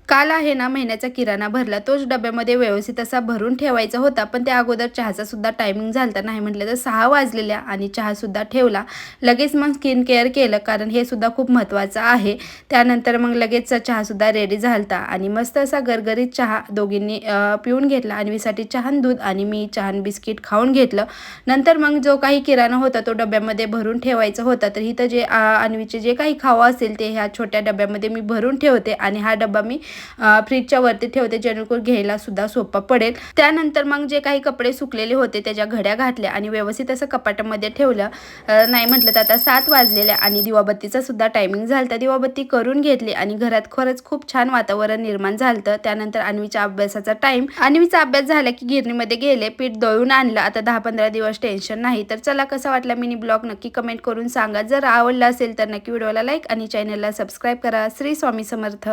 काल आहे ना महिन्याचा किराणा भरला, तोच डब्यामध्ये व्यवस्थित असा भरून ठेवायचा होता, पण त्या अगोदर चहाचा सुद्धा टायमिंग झालता. नाही म्हटलं तर 6 वाजलेल्या आणि चहासुद्धा ठेवला. लगेच मग स्किन केअर केलं, कारण हे सुद्धा खूप महत्त्वाचं आहे. त्यानंतर मग लगेच चहासुद्धा रेडी झालता आणि मस्त असा गरगरीत चहा दोघींनी पिऊन घेतला. अन्वीसाठी चहान दूध आणि मी चहान बिस्किट खाऊन घेतलं. नंतर मग जो काही किराणा होता तो डब्यामध्ये भरून ठेवायचा होता. तर इथं जे अन्वीचे जे काही खावं असेल ते ह्या छोट्या डब्यामध्ये मी भरून ठेवते आणि हा डब्बा मी फ्रीजच्या वरती ठेवते, जेणेकरून घ्यायला सुद्धा सोपं पडेल. त्यानंतर मग जे काही कपडे सुकलेले होते त्याच्या घड्या घातल्या आणि व्यवस्थित असं कपाटामध्ये ठेवलं. नाही म्हटलं तर आता 7 वाजलेल्या आणि दिवाबत्तीचा सुद्धा टायमिंग झालता. दिवाबत्ती करून घेतली आणि घरात खरंच खूप छान वातावरण निर्माण झालतं. त्यानंतर अन्वीच्या अभ्यासाचा टाइम, अन्वीचा अभ्यास झाला की गिरणीमध्ये गेले, पीठ दळून आणलं. आता 10-15 दिवस टेन्शन नाही. तर चला, कसा वाटला मिनी ब्लॉग नक्की कमेंट करून सांगा. जर आवडला असेल तर नक्की व्हिडिओला लाईक आणि चॅनलला सबस्क्राईब करा. श्री स्वामी समर्थ.